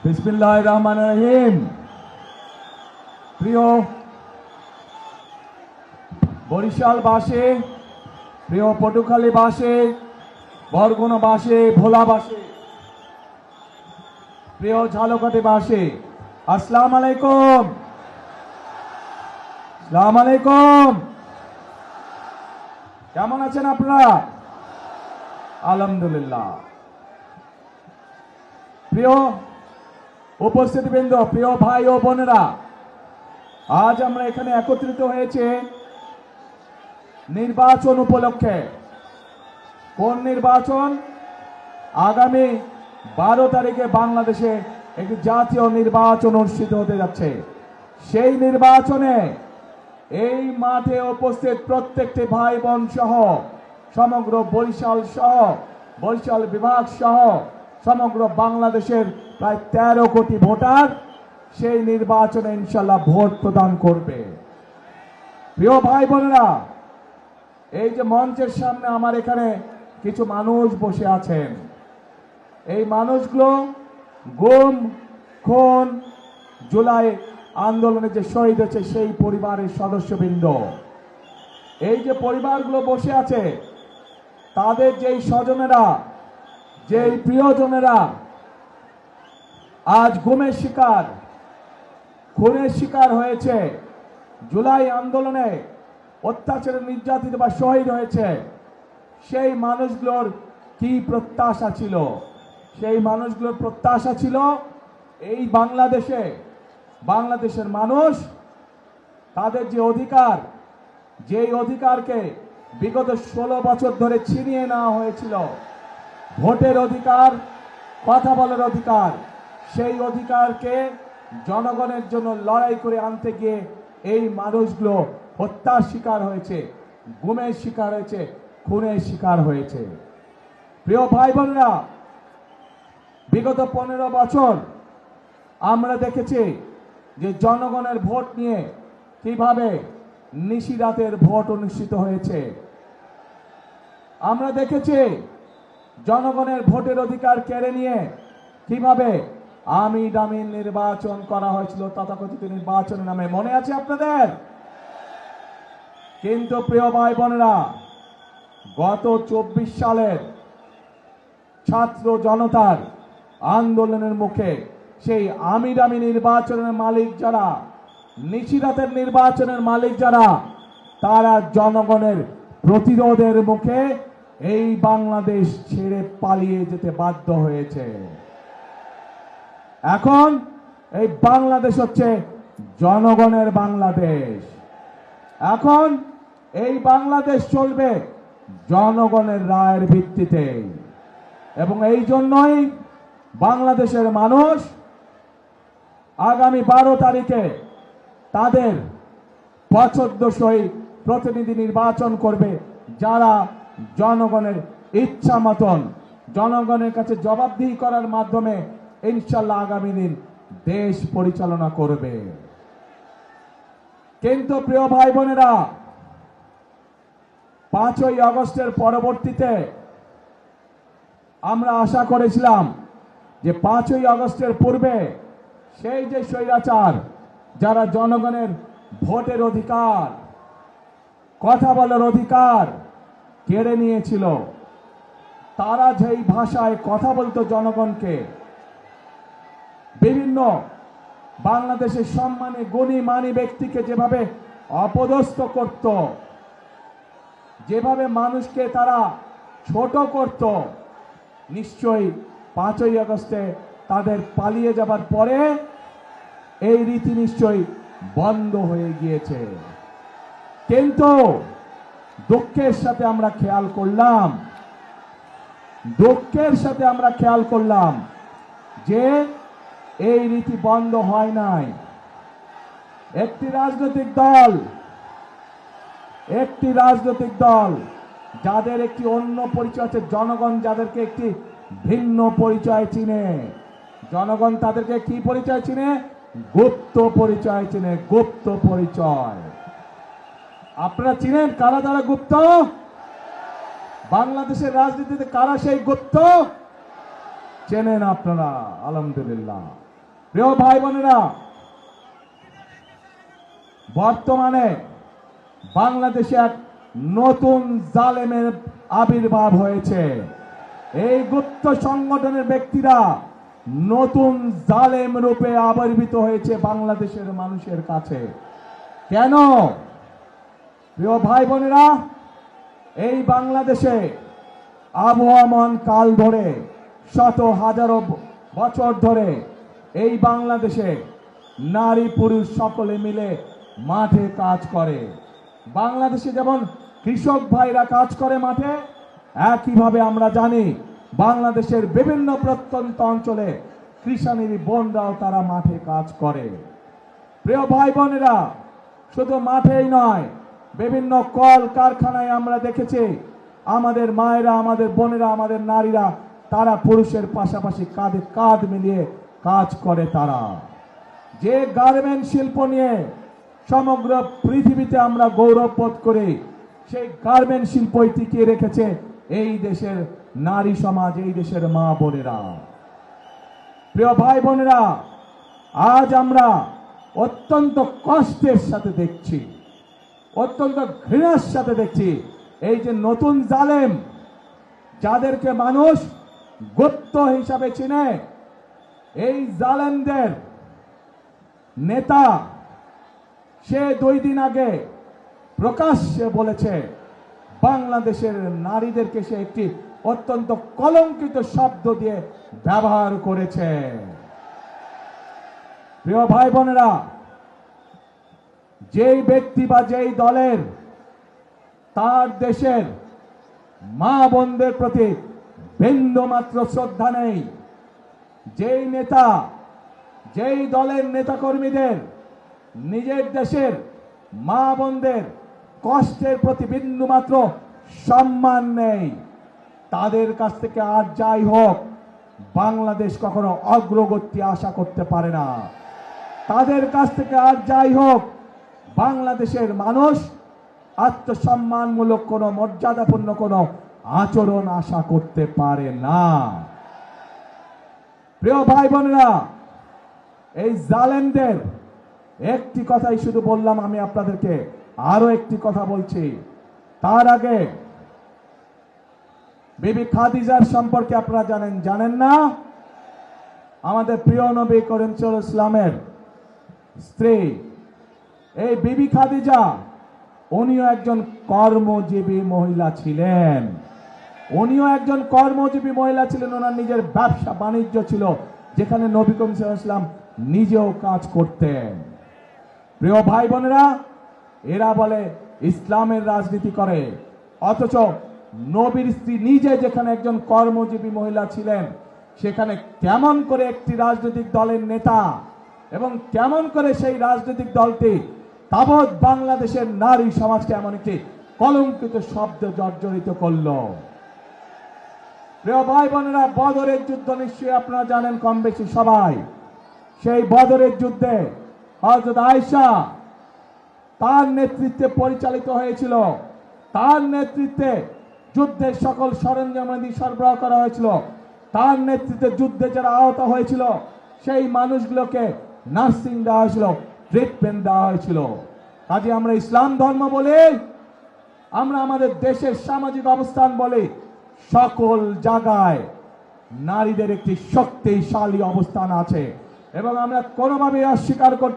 বিসমিল্লাহির রহমানির রহিম। প্রিয় বরিশালবাসী, প্রিয় পটুখালীবাসী, বরগুনাবাসী, ভোলাবাসী, প্রিয় ঝালকাঠিবাসী, আসসালামু আলাইকুম। আসসালামু আলাইকুম। কেমন আছেন আপনারা? আলহামদুলিল্লাহ। প্রিয় উপস্থিতিবৃন্দ, প্রিয় ভাই ও বোনেরা, আজ আমরা এখানে একত্রিত হয়েছে নির্বাচন উপলক্ষে। কোন নির্বাচন? আগামী 12 তারিখে বাংলাদেশে একটি জাতীয় নির্বাচন অনুষ্ঠিত হতে যাচ্ছে। সেই নির্বাচনে এই মাঠে উপস্থিত প্রত্যেকটি ভাই বোন সহ সমগ্র বরিশাল বিভাগ সহ সমগ্র বাংলাদেশের প্রায় 13 কোটি ভোটার সেই নির্বাচনে ইনশাল্লাহ ভোট প্রদান করবে। প্রিয় ভাই বোনেরা, এই যে মঞ্চের সামনে আমার এখানে কিছু মানুষ বসে আছেন, এই মানুষগুলো গুম, খুন, জুলাই আন্দোলনে যে শহীদ হয়েছে সেই পরিবারের সদস্যবৃন্দ। এই যে পরিবারগুলো বসে আছে, তাদের যেই স্বজনেরা, যেই প্রিয়জনেরা আজ গুমের শিকার, খুনের শিকার হয়েছে, জুলাই আন্দোলনে অত্যাচারে নির্যাতিত বা শহীদ হয়েছে, সেই মানুষগুলোর কি প্রত্যাশা ছিল? সেই মানুষগুলোর প্রত্যাশা ছিল এই বাংলাদেশের মানুষ তাদের যে অধিকার, যেই অধিকারকে বিগত 16 বছর ধরে ছিনিয়ে নেওয়া হয়েছিল, ভোটের অধিকার, কথা বলার অধিকার, সেই অধিকারকে জনগণের জন্য লড়াই করে আনতে গিয়ে এই মানুষগুলো হত্যার শিকার হয়েছে, গুমের শিকার হয়েছে, খুনের শিকার হয়েছে। প্রিয় ভাই বোনেরা, বিগত 15 বছর আমরা দেখেছি যে জনগণের ভোট নিয়ে কিভাবে নিশিরাতের ভোট অনুষ্ঠিত হয়েছে। আমরা দেখেছি জনগণের ভোটের অধিকার কেড়ে নিয়ে কিভাবে আমি দামি নির্বাচন করা হয়েছিল, তথাকথিত নির্বাচনের নামে, মনে আছে আপনাদের? কিন্তু প্রিয় ভাই বোনেরা, গত 24 সালের ছাত্র জনতার আন্দোলনের মুখে সেই আমি দামি নির্বাচনের মালিক যারা, নিশিরাতের নির্বাচনের মালিক যারা, তারা জনগণের প্রতিরোধের মুখে এই বাংলাদেশ ছেড়ে পালিয়ে যেতে বাধ্য হয়েছে। এখন এই বাংলাদেশ হচ্ছে জনগণের বাংলাদেশ। এখন এই বাংলাদেশ চলবে জনগণের রায়ের ভিত্তিতে, এবং এই জন্যই বাংলাদেশের মানুষ আগামী 12 তারিখে তাদের পছন্দসই প্রতিনিধি নির্বাচন করবে, যারা জনগণের ইচ্ছা মতন জনগণের কাছে জবাবদিহি করার মাধ্যমে ইনশাল্লাহ আগামী দিন দেশ পরিচালনা করবে। কিন্তু প্রিয় ভাই বোনেরা, 5ই আগস্টের পরবর্তীতে আমরা আশা করেছিলাম যে 5ই আগস্টের পূর্বে সেই যে স্বৈরাচার, যারা জনগণের ভোটের অধিকার, কথা বলার অধিকার কেড়ে নিয়েছিল, তারা যেই ভাষায় কথা বলতো জনগণকে, বিভিন্ন বাংলাদেশের সম্মানী গুণী মানী ব্যক্তিকে যেভাবে অপদস্থ করত, যেভাবে মানুষকে তারা ছোট করত, নিশ্চয়ই 5ই আগস্টে তাদের পালিয়ে যাবার পরে এই রীতি নিশ্চয়ই বন্ধ হয়ে গিয়েছে। কিন্তু দুঃখের সাথে আমরা খেয়াল করলাম যে এই রীতি বন্ধ হয় নাই। একটি রাজনৈতিক দল যাদের একটি অন্য পরিচয় আছে, জনগণ যাদেরকে একটি ভিন্ন পরিচয় চিনে, জনগণ তাদেরকে কি পরিচয় চিনে? গুপ্ত পরিচয় চিনে, গুপ্ত পরিচয়। আপনারা চিনেন কারা তারা গুপ্ত? বাংলাদেশের রাজনীতিতে কারা সেই গুপ্ত? চেনেন আপনারা, আলহামদুলিল্লাহ। প্রিয় ভাই বোনেরা, বর্তমানে বাংলাদেশে এক নতুন জালেমের আবির্ভাব হয়েছে। এই গুপ্ত সংগঠনের ব্যক্তিরা নতুন জালেম রূপে আবির্ভূত হয়েছে বাংলাদেশের মানুষের কাছে। কেন? প্রিয় ভাই বোনেরা, এই বাংলাদেশে আবহমান কাল ধরে, শত হাজারো বছর ধরে এই বাংলাদেশে নারী পুরুষ সকলে মিলে মাঠে কাজ করে। বাংলাদেশে যেমন কৃষক ভাইরা কাজ করে মাঠে, একইভাবে আমরা জানি বাংলাদেশের বিভিন্ন প্রত্যন্ত অঞ্চলে কৃষানীর বোনরাও তারা মাঠে কাজ করে। প্রিয় ভাই বোনেরা, শুধু মাঠেই নয়, বিভিন্ন কল কারখানায় আমরা দেখেছি আমাদের মায়েরা, আমাদের বোনেরা, আমাদের নারীরা তারা পুরুষের পাশাপাশি কাঁধে কাঁধ মিলিয়ে কাজ করে। তারা যে গার্মেন্ট শিল্প নিয়ে সমগ্র পৃথিবীতে আমরা গৌরব বোধ করি, সেই গার্মেন্ট শিল্পই টিকিয়ে রেখেছে এই দেশের নারী সমাজ, এই দেশের মা বোনেরা। প্রিয় ভাই বোনেরা, আজ আমরা অত্যন্ত কষ্টের সাথে দেখছি, অত্যন্ত ঘৃণার সাথে দেখছি এই যে নতুন জালেম, যাদেরকে মানুষ গুপ্ত হিসাবে চিনে, এই জালেমদের নেতা সে 2 দিন আগে প্রকাশ্যে বলেছে বাংলাদেশের নারীদেরকে সে একটি অত্যন্ত কলঙ্কিত শব্দ দিয়ে ব্যবহার করেছে। প্রিয় ভাই বোনেরা, যেই ব্যক্তি বা যেই দলের তার দেশের মা বোনদের প্রতি বিন্দুমাত্র শ্রদ্ধা নেই, যেই নেতা, যেই দলের নেতাকর্মীদের নিজের দেশের মা বোনদের কষ্টের প্রতি বিন্দুমাত্র সম্মান নেই, তাদের কাছ থেকে আর যাই হোক বাংলাদেশ কখনো অগ্রগতি আশা করতে পারে না। তাদের কাছ থেকে আর যাই হোক বাংলাদেশের মানুষ আত্মসম্মানমূলক কোনো মর্যাদাপূর্ণ কোনো আচরণ আশা করতে পারে না। প্রিয় ভাই বোনেরা, এই জালেমদের একটি কথাই শুধু বললাম, আমি আপনাদেরকে আরো একটি কথা বলছি। তার আগে বিবি খাদিজার সম্পর্কে আপনারা জানেন না? আমাদের প্রিয় নবী করিম সাল্লাল্লাহু আলাইহি ওয়াসাল্লামের স্ত্রী এই বিবি খাদিজা, উনিও একজন কর্মজীবী মহিলা ছিলেন। উনিও একজন কর্মজীবী মহিলা ছিলেন। ওনার নিজের ব্যবসা বাণিজ্য ছিল, যেখানে নবী করিম সাল্লাল্লাহু আলাইহি ওয়াসাল্লাম নিজেও কাজ করতেন। প্রিয় ভাই বোনেরা, এরা বলে ইসলামের রাজনীতি করে, অথচ নবীর স্ত্রী নিজে যেখানে একজন কর্মজীবী মহিলা ছিলেন, সেখানে কেমন করে একটি রাজনৈতিক দলের নেতা এবং কেমন করে সেই রাজনৈতিক দলটি তাবৎ বাংলাদেশের নারী সমাজকে এমন একটি কলঙ্কিত শব্দ জর্জরিত করল। প্রিয় ভাই বোনেরা, বদরের যুদ্ধ নিশ্চয়ই আপনারা জানেন কম বেশি সবাই। সেই বদরের যুদ্ধে হযরত আয়েশা তার নেতৃত্বে পরিচালিত হয়েছিল। তার নেতৃত্বে যুদ্ধের সকল সরঞ্জামাদি সরবরাহ করা হয়েছিল। তার নেতৃত্বে যুদ্ধে যারা আহত হয়েছিল সেই মানুষগুলোকে নার্সিং দেওয়া হয়েছিল, ট্রিটমেন্ট দেওয়া হয়েছিল। কাজে আমরা ইসলাম ধর্ম বলে, আমরা আমাদের দেশের সামাজিক অবস্থান বলে, সকল জায়গায় নারীদের একটি শক্তিশালী অবস্থান আছে এবং আমরা কোনোভাবেই অস্বীকার করতে